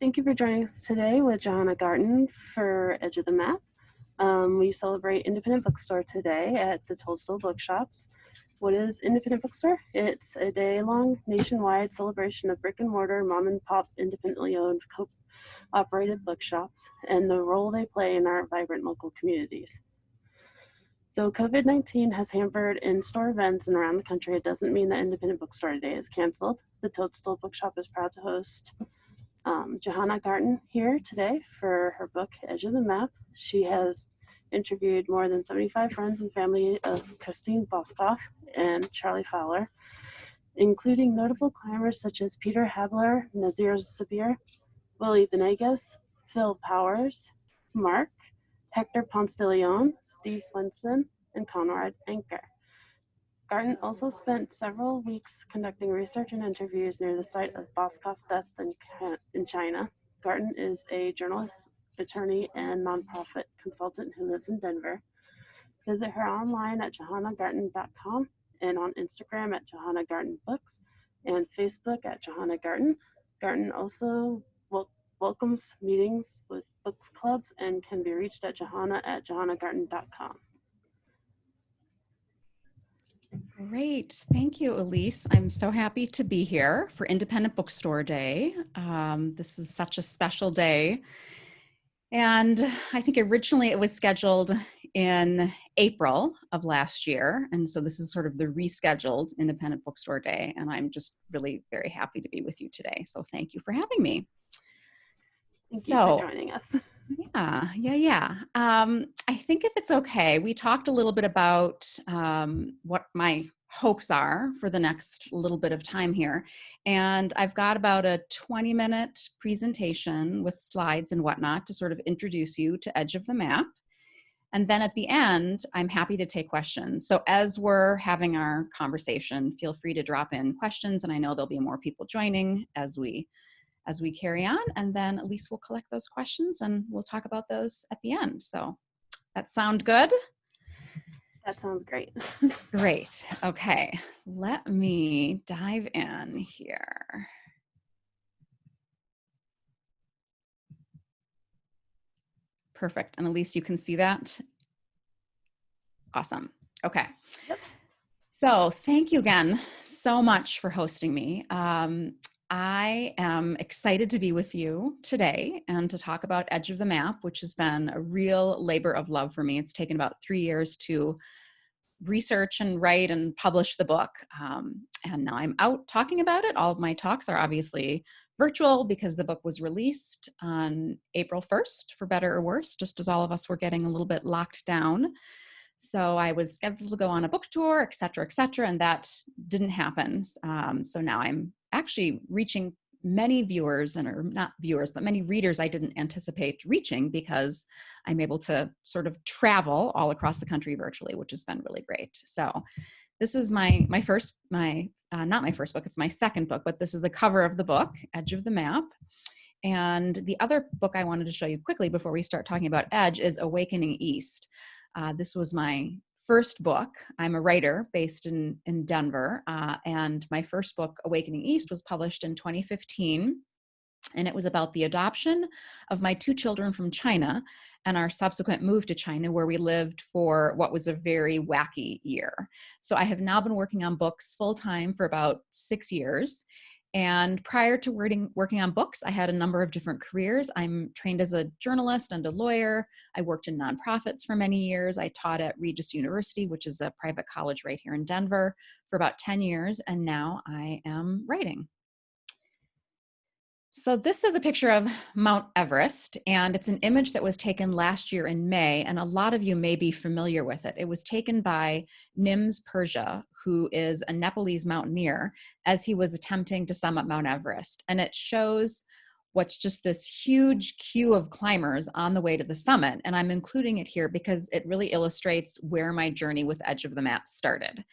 Thank you for joining us today with Johanna Garton for Edge of the Map. We celebrate Independent Bookstore today at the Toadstool Bookshops. What is Independent Bookstore? It's a day-long nationwide celebration of brick and mortar, mom and pop, independently owned, co-operated bookshops and the role they play in our vibrant local communities. Though COVID-19 has hampered in-store events and around the country, it doesn't mean that Independent Bookstore Day is canceled. The Toadstool Bookshop is proud to host Johanna Garton here today for her book, Edge of the Map. She has interviewed more than 75 friends and family of Christine Boskoff and Charlie Fowler, including notable climbers such as Peter Habler, Nazir Sabir, Willie Benitez, Phil Powers, Mark, Hector Ponce de Leon, Steve Swenson, and Conrad Anker. Garton also spent several weeks conducting research and interviews near the site of Boskoff's death in China. Garton is a journalist, attorney, and nonprofit consultant who lives in Denver. Visit her online at johannagarton.com and on Instagram at Johanna Garton Books and Facebook at Johanna Garton. Garton also welcomes meetings with book clubs and can be reached at johanna@johannagarton.com. Great. Thank you, Elise. I'm so happy to be here for Independent Bookstore Day. This is such a special day. And I think originally it was scheduled in April of last year. And so this is sort of the rescheduled Independent Bookstore Day. And I'm just really very happy to be with you today. So thank you for having me. Thank you for joining us. Yeah. I think if it's okay, we talked a little bit about what my hopes are for the next little bit of time here. And I've got about a 20-minute presentation with slides and whatnot to sort of introduce you to Edge of the Map. And then at the end, I'm happy to take questions. So as we're having our conversation, feel free to drop in questions. And I know there'll be more people joining as we carry on, and then Elise will collect those questions and we'll talk about those at the end. So that sound good? That sounds great. Great. Okay, let me dive in here. Perfect. And Elise, you can see that? Awesome. Okay. Yep. So thank you again so much for hosting me. I am excited to be with you today and to talk about Edge of the Map, which has been a real labor of love for me. It's taken about 3 years to research and write and publish the book. And now I'm out talking about it. All of my talks are obviously virtual because the book was released on April 1st, for better or worse, just as all of us were getting a little bit locked down. So I was scheduled to go on a book tour, et cetera, and that didn't happen. So now I'm actually reaching many viewers, or not viewers, but many readers I didn't anticipate reaching because I'm able to sort of travel all across the country virtually, which has been really great. So this is not my first book, it's my second book, but this is the cover of the book, Edge of the Map. And the other book I wanted to show you quickly before we start talking about Edge is Awakening East. This was my first book. I'm a writer based in Denver, and my first book, Awakening East, was published in 2015, and it was about the adoption of my 2 children from China and our subsequent move to China, where we lived for what was a very wacky year. So I have now been working on books full-time for about 6 years. And prior to working on books, I had a number of different careers. I'm trained as a journalist and a lawyer. I worked in nonprofits for many years. I taught at Regis University, which is a private college right here in Denver, for about 10 years. And now I am writing. So this is a picture of Mount Everest, and it's an image that was taken last year in May, and a lot of you may be familiar with it. It was taken by Nims Persia, who is a Nepalese mountaineer, as he was attempting to summit Mount Everest. And it shows what's just this huge queue of climbers on the way to the summit. And I'm including it here because it really illustrates where my journey with Edge of the Map started.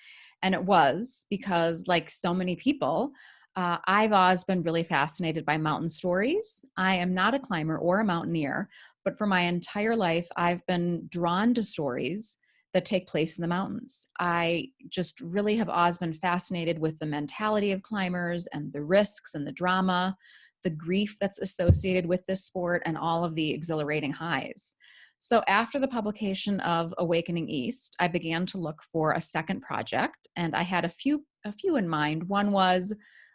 And it was because, like so many people, I've always been really fascinated by mountain stories. I am not a climber or a mountaineer, but for my entire life, I've been drawn to stories that take place in the mountains. I just really have always been fascinated with the mentality of climbers and the risks and the drama, the grief that's associated with this sport, and all of the exhilarating highs. So after the publication of Awakening East, I began to look for a second project, and I had a few in mind. One was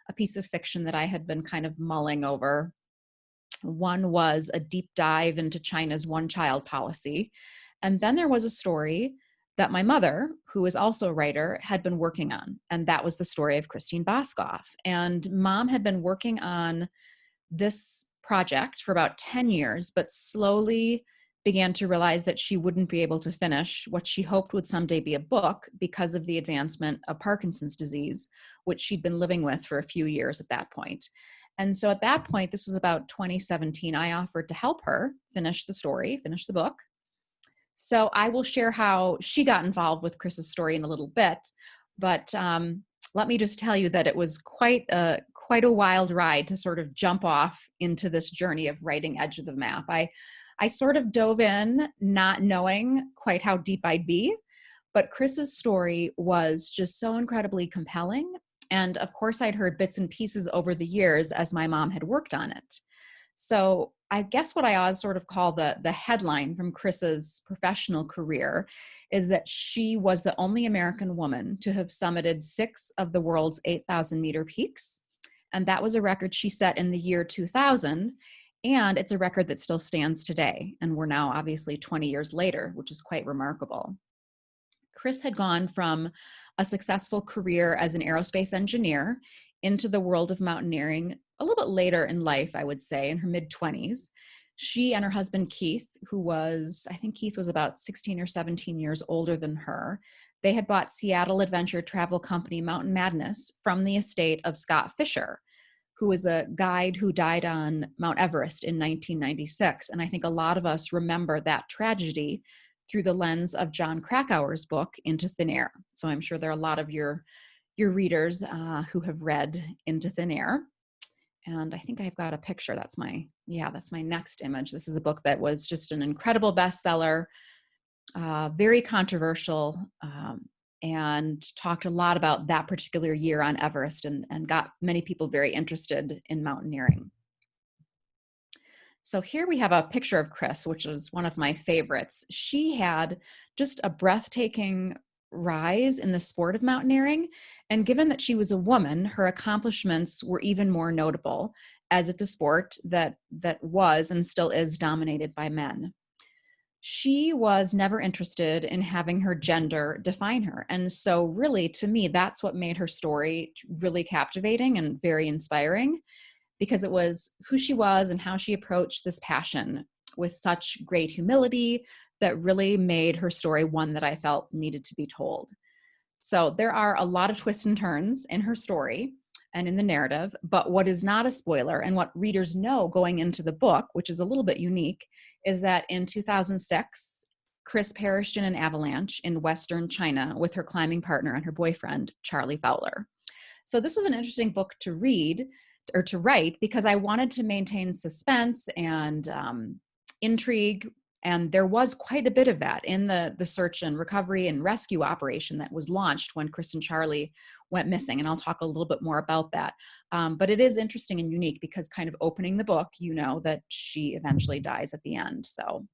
a piece of fiction that I had been kind of mulling over. One was a deep dive into China's one-child policy. And then there was a story that my mother, who is also a writer, had been working on. And that was the story of Christine Boskoff. And Mom had been working on this project for about 10 years, but slowly began to realize that she wouldn't be able to finish what she hoped would someday be a book because of the advancement of Parkinson's disease, which she'd been living with for a few years at that point. And so at that point, this was about 2017, I offered to help her finish the story, finish the book. So I will share how she got involved with Chris's story in a little bit, but let me just tell you that it was quite a wild ride to sort of jump off into this journey of writing Edge of the Map. I sort of dove in not knowing quite how deep I'd be, but Chris's story was just so incredibly compelling. And of course, I'd heard bits and pieces over the years as my mom had worked on it. So I guess what I always sort of call the headline from Chris's professional career is that she was the only American woman to have summited 6 of the world's 8,000-meter peaks. And that was a record she set in the year 2000. And it's a record that still stands today. And we're now obviously 20 years later, which is quite remarkable. Chris had gone from a successful career as an aerospace engineer into the world of mountaineering a little bit later in life, I would say, in her mid-20s. She and her husband, Keith, I think Keith was about 16 or 17 years older than her. They had bought Seattle adventure travel company Mountain Madness from the estate of Scott Fischer, who was a guide who died on Mount Everest in 1996. And I think a lot of us remember that tragedy through the lens of John Krakauer's book, Into Thin Air. So I'm sure there are a lot of your readers who have read Into Thin Air. And I think I've got a picture. That's my next image. This is a book that was just an incredible bestseller, very controversial, and talked a lot about that particular year on Everest and got many people very interested in mountaineering. So here we have a picture of Chris, which is one of my favorites. She had just a breathtaking rise in the sport of mountaineering. And given that she was a woman, her accomplishments were even more notable, as it's a sport that was and still is dominated by men. She was never interested in having her gender define her. And so really, to me, that's what made her story really captivating and very inspiring, because it was who she was and how she approached this passion with such great humility that really made her story one that I felt needed to be told. So there are a lot of twists and turns in her story and in the narrative, but what is not a spoiler and what readers know going into the book, which is a little bit unique, is that in 2006, Chris perished in an avalanche in Western China with her climbing partner and her boyfriend, Charlie Fowler. So this was an interesting book to read or to write because I wanted to maintain suspense and intrigue. And there was quite a bit of that in the search and recovery and rescue operation that was launched when Chris and Charlie went missing. And I'll talk a little bit more about that. But it is interesting and unique because kind of opening the book, you know that she eventually dies at the end. So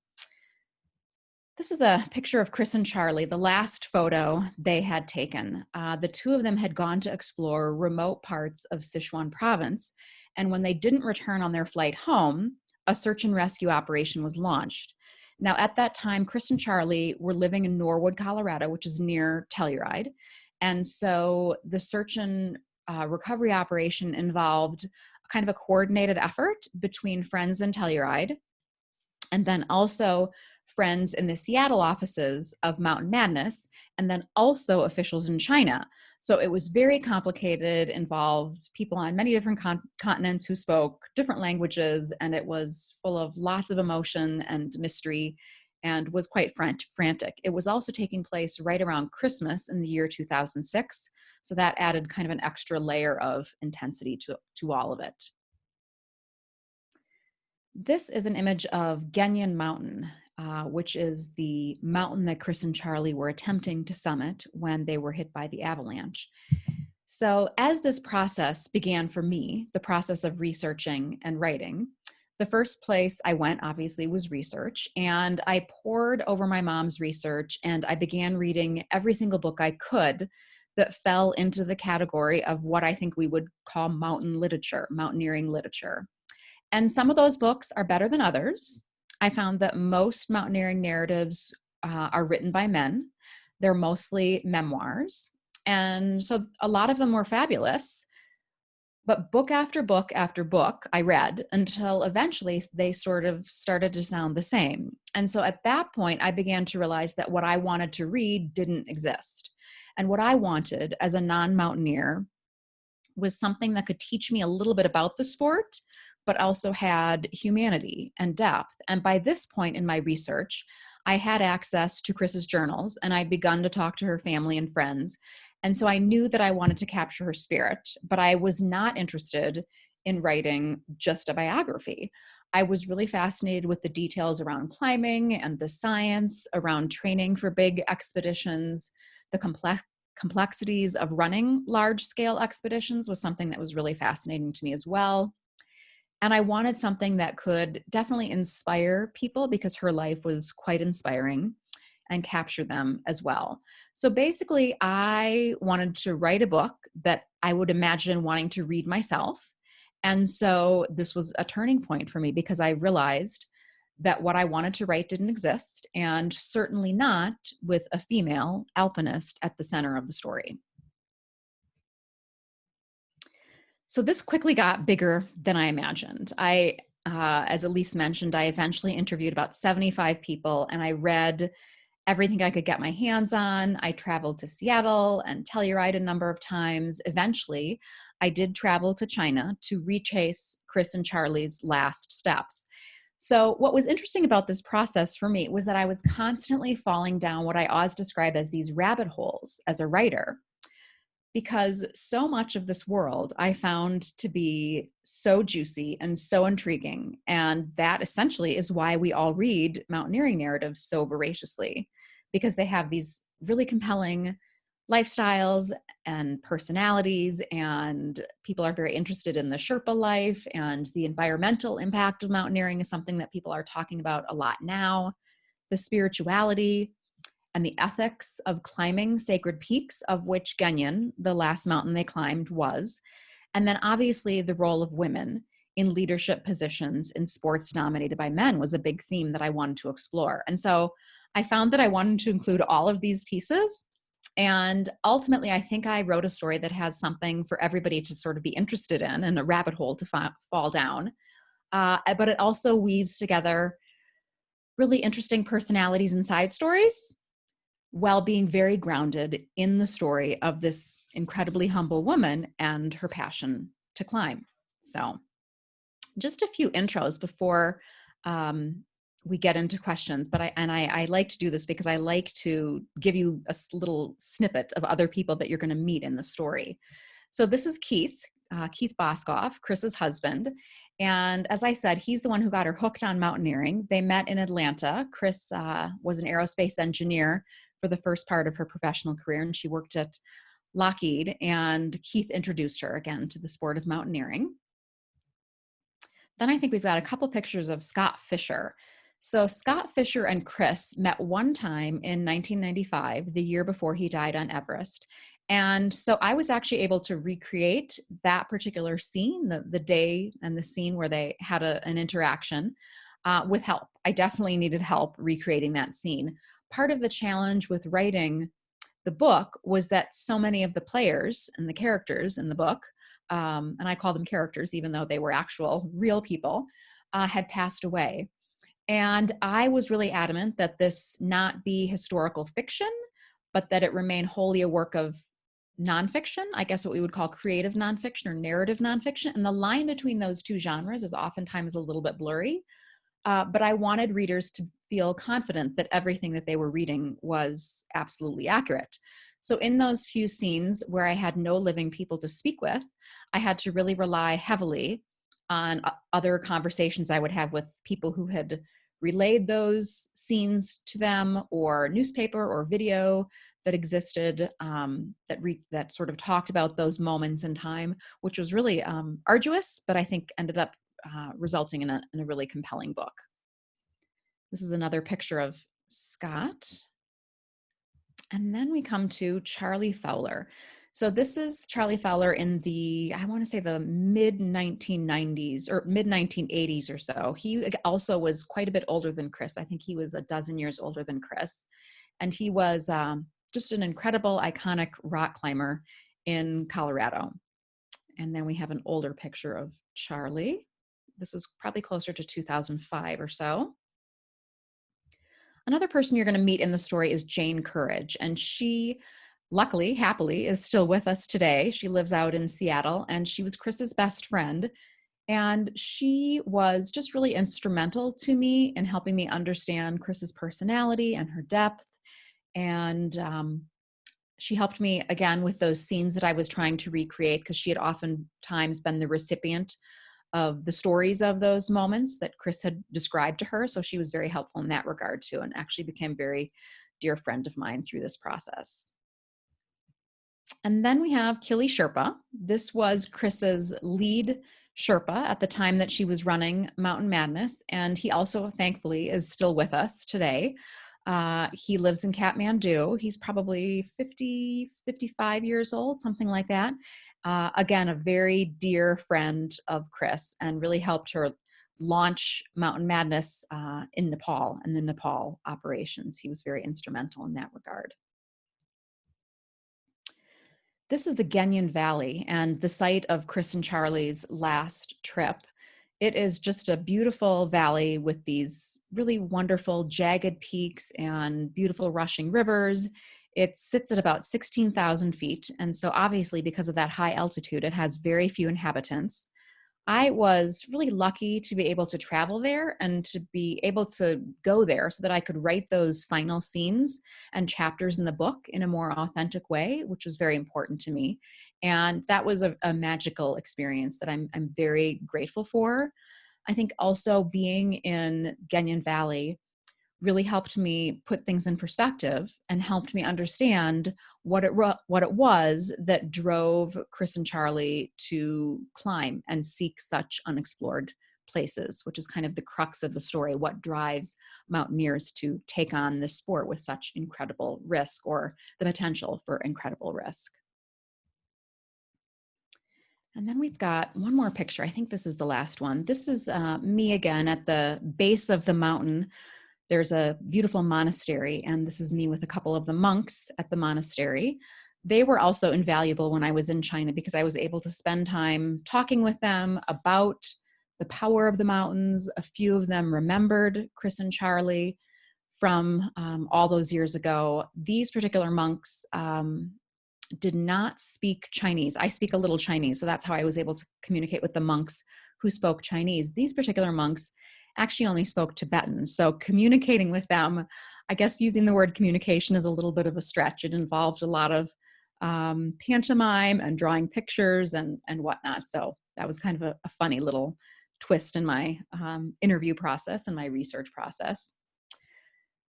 this is a picture of Chris and Charlie, the last photo they had taken. The two of them had gone to explore remote parts of Sichuan province. And when they didn't return on their flight home, a search and rescue operation was launched. Now, at that time, Chris and Charlie were living in Norwood, Colorado, which is near Telluride. And so the search and recovery operation involved kind of a coordinated effort between friends in Telluride and then also friends in the Seattle offices of Mountain Madness, and then also officials in China. So it was very complicated, involved people on many different continents who spoke different languages, and it was full of lots of emotion and mystery and was quite frantic. It was also taking place right around Christmas in the year 2006, so that added kind of an extra layer of intensity to all of it. This is an image of Ghenyon Mountain, which is the mountain that Chris and Charlie were attempting to summit when they were hit by the avalanche. So as this process began for me, the process of researching and writing, the first place I went obviously was research, and I poured over my mom's research and I began reading every single book I could that fell into the category of what I think we would call mountain literature, mountaineering literature. And some of those books are better than others. I found that most mountaineering narratives are written by men. They're mostly memoirs. And so a lot of them were fabulous. But book after book after book, I read until eventually they sort of started to sound the same. And so at that point, I began to realize that what I wanted to read didn't exist. And what I wanted as a non mountaineer was something that could teach me a little bit about the sport, but also had humanity and depth. And by this point in my research, I had access to Chris's journals and I'd begun to talk to her family and friends. And so I knew that I wanted to capture her spirit, but I was not interested in writing just a biography. I was really fascinated with the details around climbing and the science around training for big expeditions. The complexities of running large scale expeditions was something that was really fascinating to me as well. And I wanted something that could definitely inspire people because her life was quite inspiring and capture them as well. So basically, I wanted to write a book that I would imagine wanting to read myself. And so this was a turning point for me because I realized that what I wanted to write didn't exist, and certainly not with a female alpinist at the center of the story. So this quickly got bigger than I imagined. As Elise mentioned, I eventually interviewed about 75 people and I read everything I could get my hands on. I traveled to Seattle and Telluride a number of times. Eventually, I did travel to China to retrace Chris and Charlie's last steps. So what was interesting about this process for me was that I was constantly falling down what I always describe as these rabbit holes as a writer, because so much of this world I found to be so juicy and so intriguing. And that essentially is why we all read mountaineering narratives so voraciously, because they have these really compelling lifestyles and personalities, and people are very interested in the Sherpa life, and the environmental impact of mountaineering is something that people are talking about a lot now. The spirituality and the ethics of climbing sacred peaks, of which Ghenyon, the last mountain they climbed, was. And then obviously the role of women in leadership positions in sports dominated by men was a big theme that I wanted to explore. And so I found that I wanted to include all of these pieces. And ultimately, I think I wrote a story that has something for everybody to sort of be interested in and a rabbit hole to fall down. But it also weaves together really interesting personalities and side stories while being very grounded in the story of this incredibly humble woman and her passion to climb. So just a few intros before we get into questions, but I like to do this because I like to give you a little snippet of other people that you're going to meet in the story. So this is Keith Boskoff, Chris's husband. And as I said, he's the one who got her hooked on mountaineering. They met in Atlanta. Chris was an aerospace engineer for the first part of her professional career, and she worked at Lockheed, and Keith introduced her again to the sport of mountaineering. Then I think we've got a couple pictures of Scott Fischer. So Scott Fischer and Chris met one time in 1995, the year before he died on Everest. And so I was actually able to recreate that particular scene, the day and the scene where they had an interaction with help. I definitely needed help recreating that scene. Part of the challenge with writing the book was that so many of the players and the characters in the book, and I call them characters even though they were actual real people, had passed away. And I was really adamant that this not be historical fiction, but that it remain wholly a work of nonfiction, I guess what we would call creative nonfiction or narrative nonfiction. And the line between those two genres is oftentimes a little bit blurry. But I wanted readers to feel confident that everything that they were reading was absolutely accurate. So in those few scenes where I had no living people to speak with, I had to really rely heavily on other conversations I would have with people who had relayed those scenes to them, or newspaper or video that existed that sort of talked about those moments in time, which was really arduous, but I think ended up resulting in a really compelling book. This is another picture of Scott. And then we come to Charlie Fowler. So this is Charlie Fowler in the, I want to say the mid 1990s or mid 1980s or so. He also was quite a bit older than Chris. I think he was a dozen years older than Chris. And he was just an incredible, iconic rock climber in Colorado. And then we have an older picture of Charlie. This is probably closer to 2005 or so. Another person you're going to meet in the story is Jane Courage, and she, luckily, happily, is still with us today. She lives out in Seattle, and she was Chris's best friend, and she was just really instrumental to me in helping me understand Chris's personality and her depth, and she helped me, again, with those scenes that I was trying to recreate, because she had oftentimes been the recipient of the stories of those moments that Chris had described to her. So she was very helpful in that regard too, and actually became a very dear friend of mine through this process. And then we have Kylie Sherpa. This was Chris's lead Sherpa at the time that she was running Mountain Madness. And he also, thankfully, is still with us today. He lives in Kathmandu. He's probably 50, 55 years old, something like that. Again, a very dear friend of Chris, and really helped her launch Mountain Madness in Nepal and the Nepal operations. He was very instrumental in that regard. This is the Ghenyon Valley and the site of Chris and Charlie's last trip. It is just a beautiful valley with these really wonderful jagged peaks and beautiful rushing rivers. It sits at about 16,000 feet. And so obviously, because of that high altitude, it has very few inhabitants. I was really lucky to be able to travel there and to be able to go there so that I could write those final scenes and chapters in the book in a more authentic way, which was very important to me. And that was a magical experience that I'm very grateful for. I think also being in Ghenyon Valley really helped me put things in perspective and helped me understand what it was that drove Chris and Charlie to climb and seek such unexplored places, which is kind of the crux of the story. What drives mountaineers to take on this sport with such incredible risk, or the potential for incredible risk. And then we've got one more picture. I think this is the last one. This is me again at the base of the mountain. There's a beautiful monastery, and this is me with a couple of the monks at the monastery. They were also invaluable when I was in China, because I was able to spend time talking with them about the power of the mountains. A few of them remembered Chris and Charlie from all those years ago. These particular monks did not speak Chinese. I speak a little Chinese, so that's how I was able to communicate with the monks who spoke Chinese. These particular monks actually only spoke Tibetan. So communicating with them, I guess using the word communication is a little bit of a stretch. It involved a lot of pantomime and drawing pictures and whatnot. So that was kind of a funny little twist in my interview process and my research process.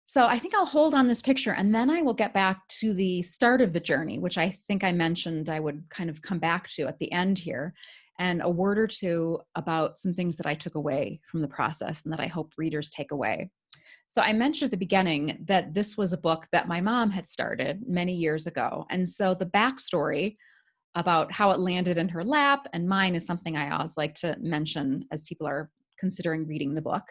So I think I'll hold on this picture, and then I will get back to the start of the journey, which I think I mentioned I would kind of come back to at the end here, and a word or two about some things that I took away from the process and that I hope readers take away. So I mentioned at the beginning that this was a book that my mom had started many years ago. And so the backstory about how it landed in her lap and mine is something I always like to mention as people are considering reading the book.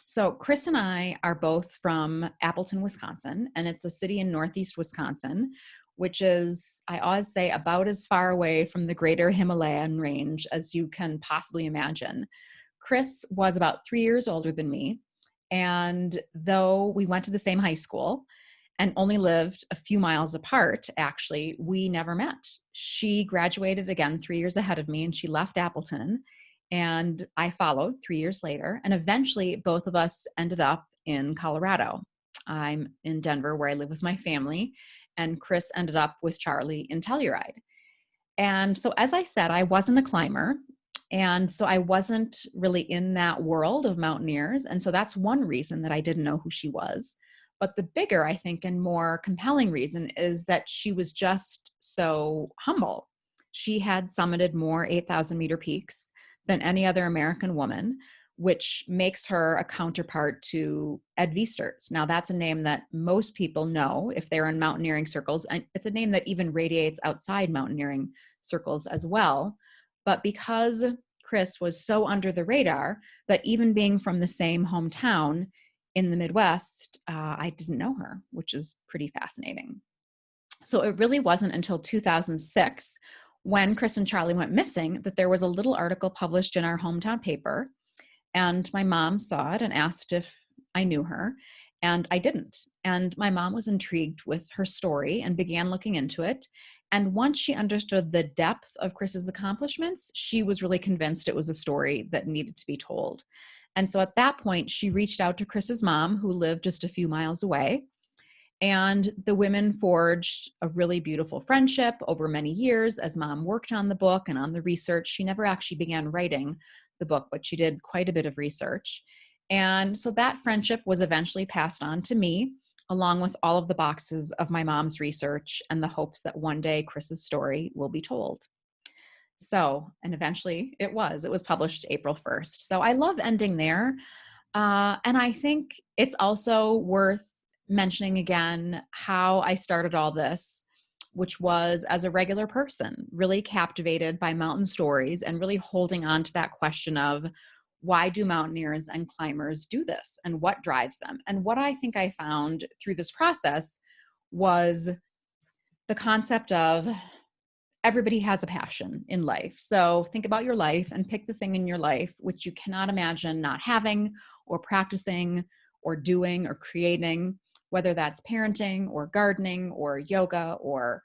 So Chris and I are both from Appleton, Wisconsin, and it's a city in northeast Wisconsin, which is, I always say, about as far away from the greater Himalayan range as you can possibly imagine. Chris was about 3 years older than me, and though we went to the same high school and only lived a few miles apart, actually, we never met. She graduated again 3 years ahead of me, and she left Appleton, and I followed 3 years later, and eventually both of us ended up in Colorado. I'm in Denver, where I live with my family, and Chris ended up with Charlie in Telluride. And so, as I said, I wasn't a climber. And so I wasn't really in that world of mountaineers. And so that's one reason that I didn't know who she was. But the bigger, I think, and more compelling reason is that she was just so humble. She had summited more 8,000 meter peaks than any other American woman, which makes her a counterpart to Ed Viesturs. Now, that's a name that most people know if they're in mountaineering circles, and it's a name that even radiates outside mountaineering circles as well. But because Chris was so under the radar that even being from the same hometown in the Midwest, I didn't know her, which is pretty fascinating. So it really wasn't until 2006, when Chris and Charlie went missing, that there was a little article published in our hometown paper. And my mom saw it and asked if I knew her, and I didn't. And my mom was intrigued with her story and began looking into it. And once she understood the depth of Chris's accomplishments, she was really convinced it was a story that needed to be told. And so at that point, she reached out to Chris's mom, who lived just a few miles away. And the women forged a really beautiful friendship over many years as mom worked on the book and on the research. She never actually began writing the book, but she did quite a bit of research. And so that friendship was eventually passed on to me, along with all of the boxes of my mom's research and the hopes that one day Chris's story will be told. So, and eventually it was published April 1st. So I love ending there. And I think it's also worth mentioning again how I started all this, which was as a regular person, really captivated by mountain stories and really holding on to that question of why do mountaineers and climbers do this and what drives them? And what I think I found through this process was the concept of everybody has a passion in life. So think about your life and pick the thing in your life which you cannot imagine not having or practicing or doing or creating, whether that's parenting or gardening or yoga or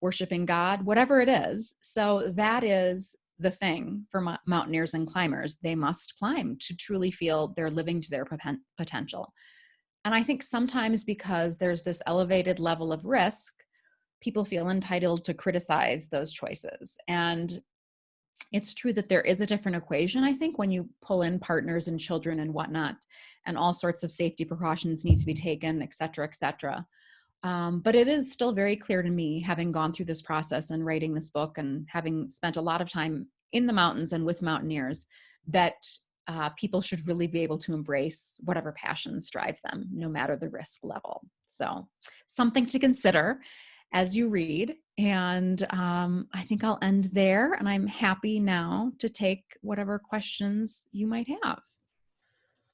worshiping God, whatever it is. So that is the thing for mountaineers and climbers. They must climb to truly feel they're living to their potential. And I think sometimes because there's this elevated level of risk, people feel entitled to criticize those choices. And it's true that there is a different equation, I think, when you pull in partners and children and whatnot, and all sorts of safety precautions need to be taken, et cetera, et cetera. But it is still very clear to me, having gone through this process and writing this book and having spent a lot of time in the mountains and with mountaineers, that people should really be able to embrace whatever passions drive them, no matter the risk level. So something to consider as you read. And I think I'll end there. And I'm happy now to take whatever questions you might have.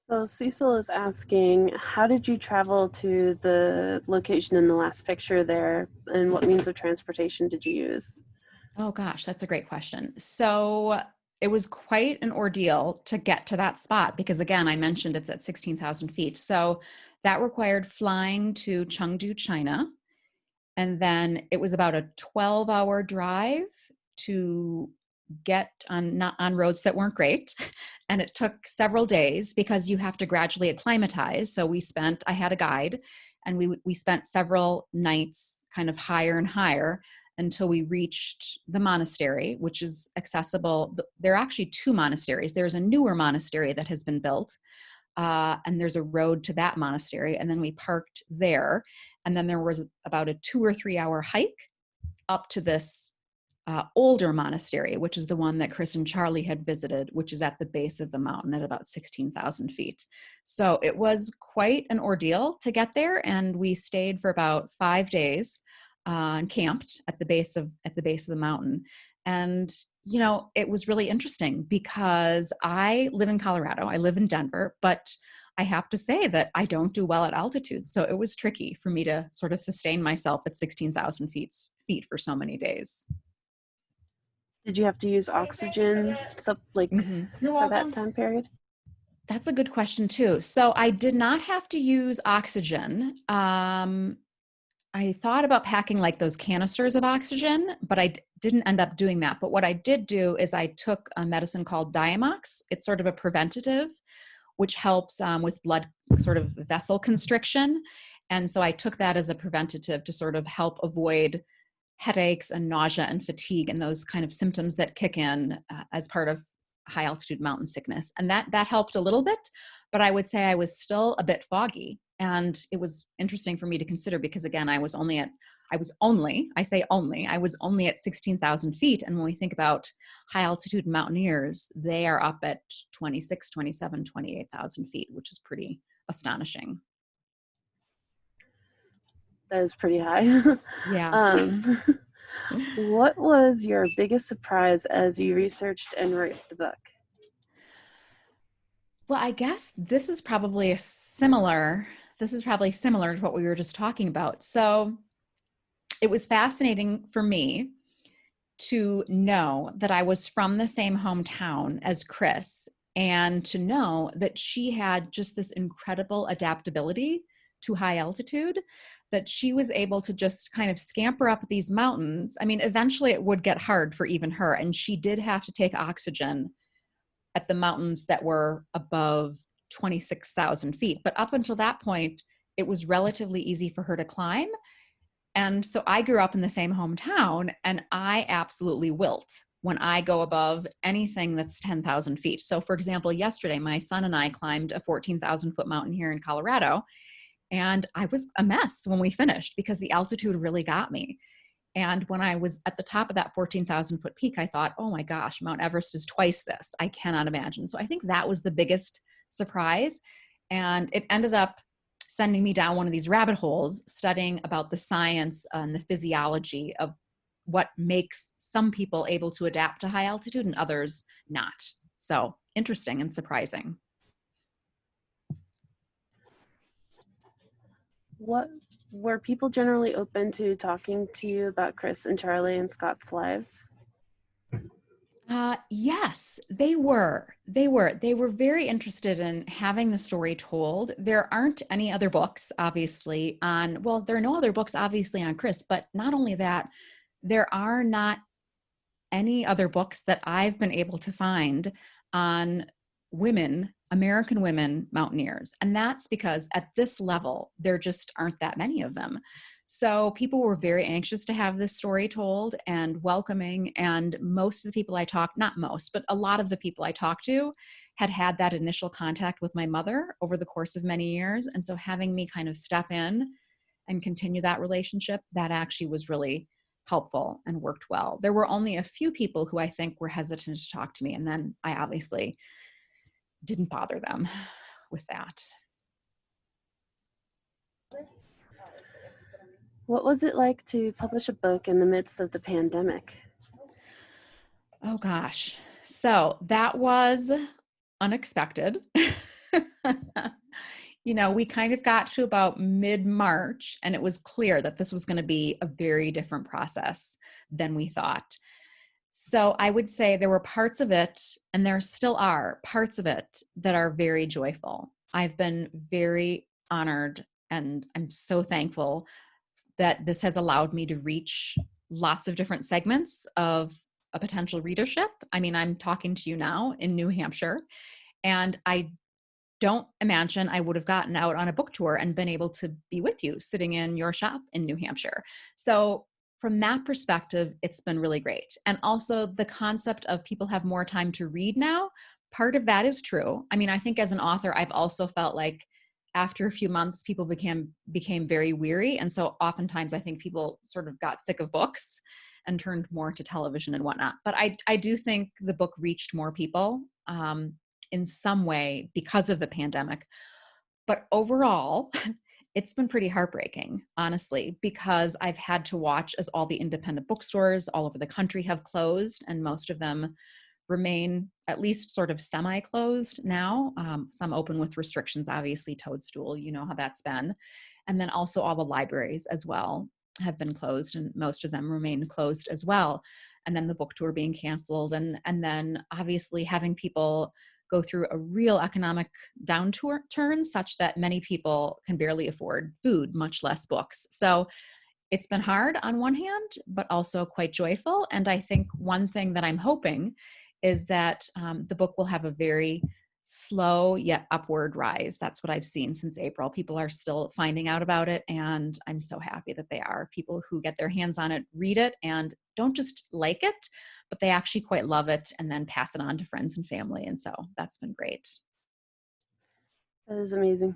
So Cecil is asking, how did you travel to the location in the last picture there, and what means of transportation did you use? Oh gosh, that's a great question. So it was quite an ordeal to get to that spot because, again, I mentioned it's at 16,000 feet. So that required flying to Chengdu, China. And then it was about a 12-hour drive to get on, not on roads that weren't great. And it took several days because you have to gradually acclimatize. So I had a guide, and we spent several nights kind of higher and higher until we reached the monastery, which is accessible. There are actually two monasteries. There's a newer monastery that has been built, and there's a road to that monastery. And then we parked there. And then there was about a 2 or 3 hour hike up to this older monastery, which is the one that Chris and Charlie had visited, which is at the base of the mountain at about 16,000 feet. So it was quite an ordeal to get there. And we stayed for about 5 days and camped at the base of the mountain. And, you know, it was really interesting because I live in Colorado. I live in Denver, but I have to say that I don't do well at altitude. So it was tricky for me to sort of sustain myself at 16,000 feet for so many days. Did you have to use oxygen for that time period? That's a good question too. So I did not have to use oxygen. I thought about packing like those canisters of oxygen, but I didn't end up doing that. But what I did do is I took a medicine called Diamox. It's sort of a preventative, which helps with blood sort of vessel constriction. And so I took that as a preventative to sort of help avoid headaches and nausea and fatigue and those kind of symptoms that kick in as part of high altitude mountain sickness. And that helped a little bit, but I would say I was still a bit foggy. And it was interesting for me to consider because again, I was only at 16,000 feet. And when we think about high altitude mountaineers, they are up at 26, 27, 28,000 feet, which is pretty astonishing. That is pretty high. Yeah. um, what was your biggest surprise as you researched and wrote the book? Well, I guess this is probably similar to what we were just talking about. So it was fascinating for me to know that I was from the same hometown as Chris and to know that she had just this incredible adaptability to high altitude, that she was able to just kind of scamper up these mountains. I mean, eventually it would get hard for even her, and she did have to take oxygen at the mountains that were above 26,000 feet. But up until that point, it was relatively easy for her to climb. And so I grew up in the same hometown, and I absolutely wilt when I go above anything that's 10,000 feet. So for example, yesterday, my son and I climbed a 14,000 foot mountain here in Colorado, and I was a mess when we finished because the altitude really got me. And when I was at the top of that 14,000 foot peak, I thought, oh my gosh, Mount Everest is twice this. I cannot imagine. So I think that was the biggest surprise. And it ended up sending me down one of these rabbit holes, studying about the science and the physiology of what makes some people able to adapt to high altitude and others not. So interesting and surprising. What were people generally open to talking to you about Chris and Charlie and Scott's lives? Yes, they were. They were very interested in having the story told. There aren't any other books, obviously, there are no other books, obviously, on Chris, but not only that, there are not any other books that I've been able to find on women, American women mountaineers. And that's because at this level, there just aren't that many of them. So people were very anxious to have this story told and welcoming. And most of the people I talked, not most, but a lot of the people I talked to had that initial contact with my mother over the course of many years. And so having me kind of step in and continue that relationship, that actually was really helpful and worked well. There were only a few people who I think were hesitant to talk to me. And then I obviously didn't bother them with that. What was it like to publish a book in the midst of the pandemic? Oh gosh. So that was unexpected. We kind of got to about mid-March and it was clear that this was going to be a very different process than we thought. So I would say there were parts of it, and there still are parts of it that are very joyful. I've been very honored and I'm so thankful that this has allowed me to reach lots of different segments of a potential readership. I mean, I'm talking to you now in New Hampshire, and I don't imagine I would have gotten out on a book tour and been able to be with you sitting in your shop in New Hampshire. So from that perspective, it's been really great. And also the concept of people have more time to read now, part of that is true. I mean, I think as an author, I've also felt like after a few months, people became very weary. And so oftentimes I think people sort of got sick of books and turned more to television and whatnot. But I do think the book reached more people in some way because of the pandemic. But overall, it's been pretty heartbreaking, honestly, because I've had to watch as all the independent bookstores all over the country have closed, and most of them remain at least sort of semi-closed now. Some open with restrictions, obviously, Toadstool, you know how that's been. And then also all the libraries as well have been closed, and most of them remain closed as well. And then the book tour being canceled, and then obviously having people go through a real economic downturn such that many people can barely afford food, much less books. So it's been hard on one hand, but also quite joyful. And I think one thing that I'm hoping is that the book will have a very slow yet upward rise. That's what I've seen since April. People are still finding out about it, and I'm so happy that they are. People who get their hands on it read it and don't just like it, but they actually quite love it and then pass it on to friends and family. And so that's been great. That is amazing.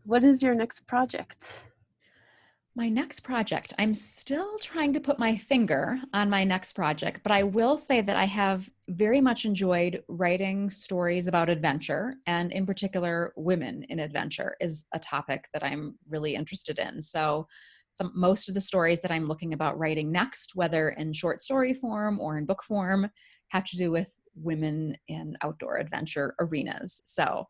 What is your next project? My next project, I'm still trying to put my finger on my next project, but I will say that I have very much enjoyed writing stories about adventure, and in particular, women in adventure is a topic that I'm really interested in. So most of the stories that I'm looking about writing next, whether in short story form or in book form, have to do with women in outdoor adventure arenas. So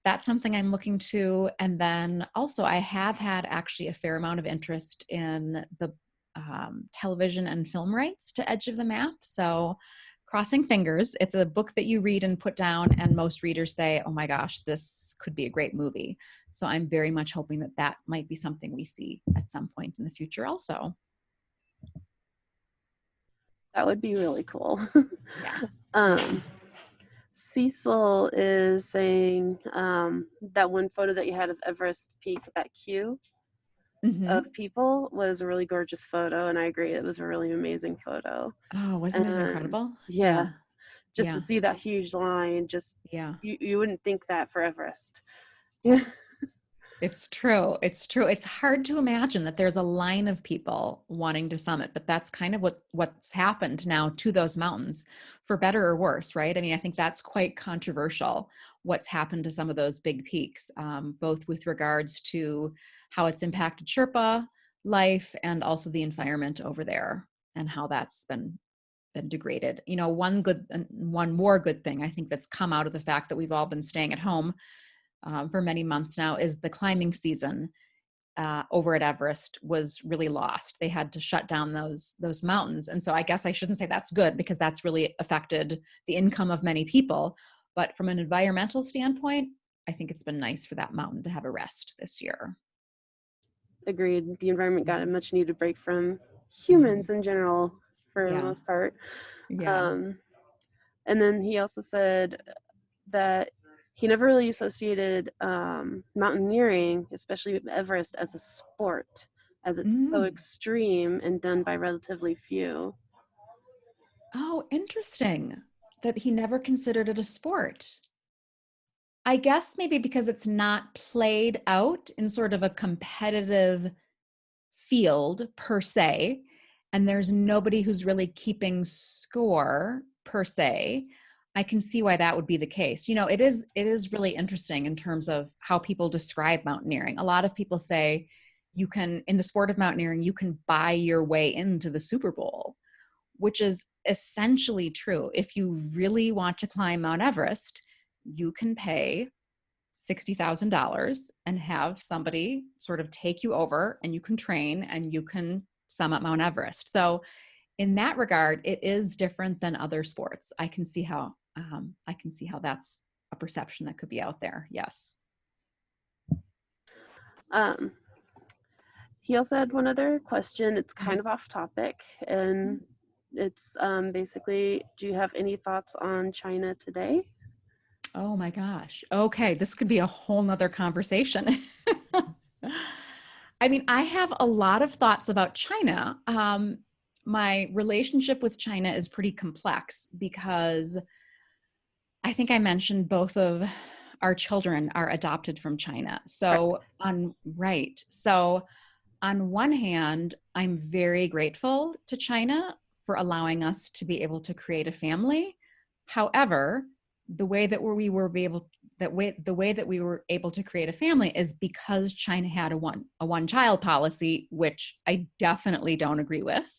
that's something I'm looking to. And then also, I have had actually a fair amount of interest in the television and film rights to Edge of the Map. So, crossing fingers, it's a book that you read and put down, and most readers say, oh my gosh, this could be a great movie. So, I'm very much hoping that that might be something we see at some point in the future, also. That would be really cool. Yeah. Cecil is saying that one photo that you had of Everest Peak, that queue Mm-hmm. of people, was a really gorgeous photo, and I agree, it was a really amazing photo. Oh, wasn't it And incredible? yeah, Yeah. just to Yeah. see that huge line, just Yeah. you wouldn't think that for Everest. Yeah. It's true. It's true. It's hard to imagine that there's a line of people wanting to summit, but that's kind of what's happened now to those mountains, for better or worse, right? I mean, I think that's quite controversial, what's happened to some of those big peaks, both with regards to how it's impacted Sherpa life and also the environment over there and how that's been degraded. You know, one more good thing I think that's come out of the fact that we've all been staying at home for many months now is the climbing season over at Everest was really lost. They had to shut down those mountains. And so I guess I shouldn't say that's good, because that's really affected the income of many people. But from an environmental standpoint, I think it's been nice for that mountain to have a rest this year. Agreed. The environment got a Mhm. much needed break from Mhm. humans in general, for the Yeah. most part. Yeah. Um, and then he also said that he never really associated mountaineering, especially with Everest, as a sport, as it's so Mm. extreme and done by relatively few. Oh, interesting that he never considered it a sport. I guess maybe because it's not played out in sort of a competitive field per se, and there's nobody who's really keeping score per se. I can see why that would be the case. You know, it is really interesting in terms of how people describe mountaineering. A lot of people say you can, in the sport of mountaineering, you can buy your way into the Super Bowl, which is essentially true. If you really want to climb Mount Everest, you can pay $60,000 and have somebody sort of take you over, and you can train and you can summit Mount Everest. So in that regard, it is different than other sports. I can see how that's a perception that could be out there. Yes. Um, he also had one other question. It's kind Mhm. of off topic, and it's basically, do you have any thoughts on China today? Oh my gosh. Okay, this could be a whole nother conversation. I mean, I have a lot of thoughts about China. My relationship with China is pretty complex because I think I mentioned both of our children are adopted from China. So Correct. on one hand, I'm very grateful to China for allowing us to be able to create a family. However, the way that the way that we were able to create a family is because China had a one child policy, which I definitely don't agree with,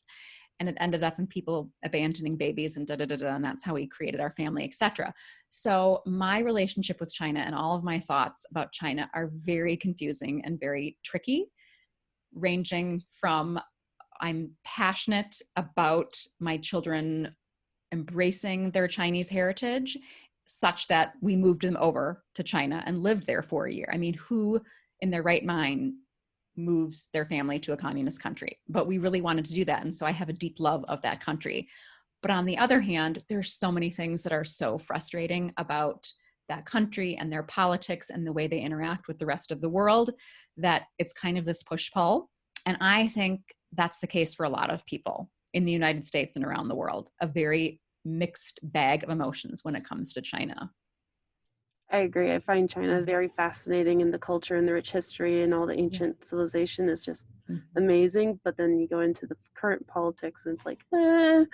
and it ended up in people abandoning babies and and that's how we created our family, etc. So my relationship with China and all of my thoughts about China are very confusing and very tricky, ranging from I'm passionate about my children embracing their Chinese heritage such that we moved them over to China and lived there for a year. I mean, who in their right mind moves their family to a communist country? But we really wanted to do that. And so I have a deep love of that country. But on the other hand, there's so many things that are so frustrating about that country and their politics and the way they interact with the rest of the world that it's kind of this push pull. And I think that's the case for a lot of people in the United States and around the world, a very mixed bag of emotions when it comes to China. I agree. I find China Mhm. very fascinating, and the culture and the rich history and all the Yeah. ancient civilization is just Mhm. amazing. But then you go into the current politics and it's like, Yeah.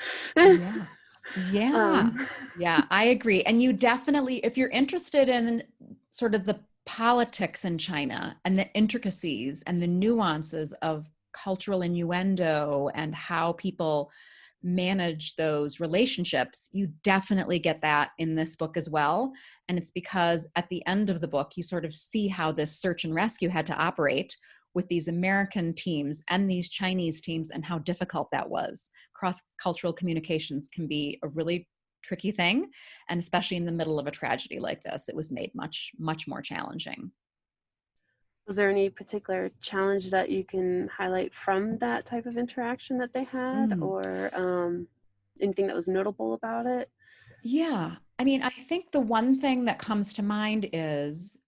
Yeah. um, Yeah, I agree. And you definitely, if you're interested in sort of the politics in China and the intricacies and the nuances of cultural innuendo and how people manage those relationships, you definitely get that in this book as well. And it's because at the end of the book, you sort of see how this search and rescue had to operate with these American teams and these Chinese teams and how difficult that was. Cross-cultural communications can be a really tricky thing. And especially in the middle of a tragedy like this, it was made much, much more challenging. was there any particular challenge that you can highlight from that type of interaction that they had, Mm. or anything that was notable about it? Yeah. I mean, I think the one thing that comes to mind is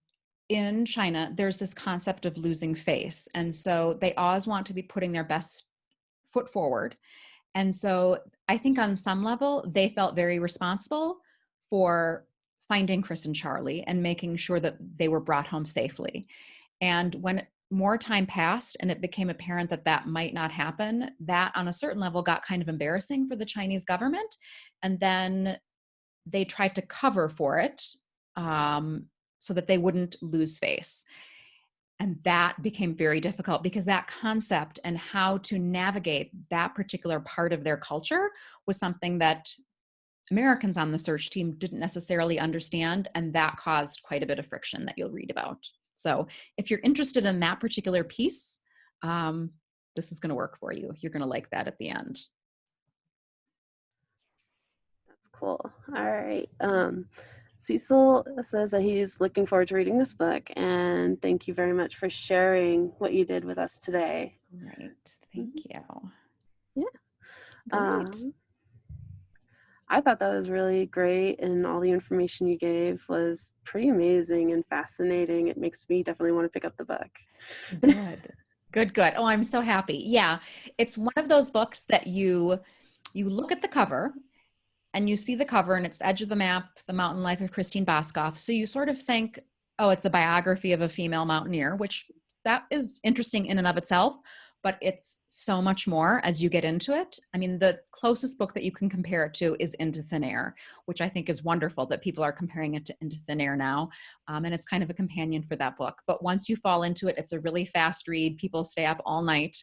in China, there's this concept of losing face. And so they always want to be putting their best foot forward. And so I think on some level, they felt very responsible for finding Chris and Charlie and making sure that they were brought home safely. And when more time passed and it became apparent that that might not happen, that on a certain level got kind of embarrassing for the Chinese government. And then they tried to cover for it um, so that they wouldn't lose face. And that became very difficult because that concept and how to navigate that particular part of their culture was something that Americans on the search team didn't necessarily understand. And that caused quite a bit of friction that you'll read about. So if you're interested in that particular piece, um, this is going to work for you. You're going to like that at the end. That's cool. All right. Cecil says that he's looking forward to reading this book, and thank you very much for sharing what you did with us today. Great. Mhm. Thank you. Yeah. Great. Um, I thought that was really great, and all the information you gave was pretty amazing and fascinating. It makes me definitely want to pick up the book. Good. Good, good. Oh, I'm so happy. Yeah. It's one of those books that you look at the cover and you see the cover and it's Edge of the Map, The Mountain Life of Christine Boskoff. So you sort of think, oh, it's a biography of a female mountaineer, which that is interesting in and of itself, but it's so much more as you get into it. I mean, the closest book that you can compare it to is Into Thin Air, which I think is wonderful that people are comparing it to Into Thin Air now. And it's kind of a companion for that book. But once you fall into it, it's a really fast read. People stay up all night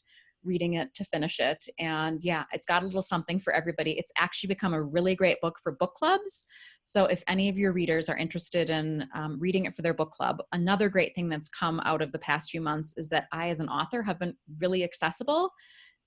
reading it to finish it. And yeah, it's got a little something for everybody. It's actually become a really great book for book clubs. So if any of your readers are interested in reading it for their book club, another great thing that's come out of the past few months is that I, as an author, have been really accessible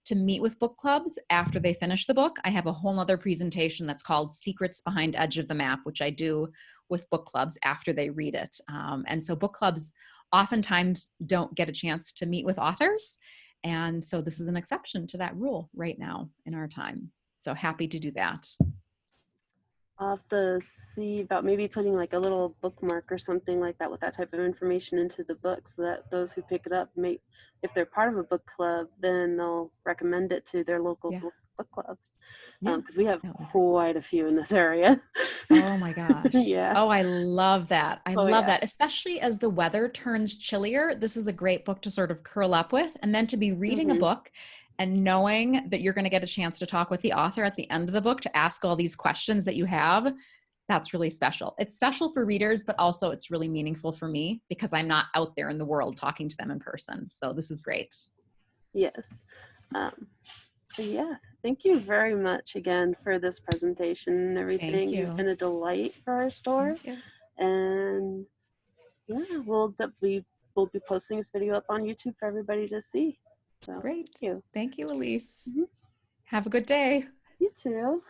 to meet with book clubs after they finish the book. I have a whole other presentation that's called Secrets Behind Edge of the Map, which I do with book clubs after they read it. And so book clubs oftentimes don't get a chance to meet with authors. And so this is an exception to that rule right now in our time. So happy to do that. I'll have to see about maybe putting like a little bookmark or something like that with that type of information into the book so that those who pick it up may, if they're part of a book club, then they'll recommend it to their local Yeah. book club. Yeah. Because we have That would be great. quite a few in this area. Oh my gosh. Yeah. Oh, I love that. I Oh, love yeah. that. Especially as the weather turns chillier. This is a great book to sort of curl up with. And then to be reading a Hmm. book and knowing that you're going to get a chance to talk with the author at the end of the book to ask all these questions that you have. That's really special. It's special for readers, but also it's really meaningful for me because I'm not out there in the world talking to them in person. So this is great. Yes. Um, yeah. Thank you very much again for this presentation and Thank everything. You've you. been a delight for our store. Thank you. And yeah, we'll be posting this video up on YouTube for everybody to see. So thank Great. you. Thank you, Elise. Mhm. Have a good day. You too.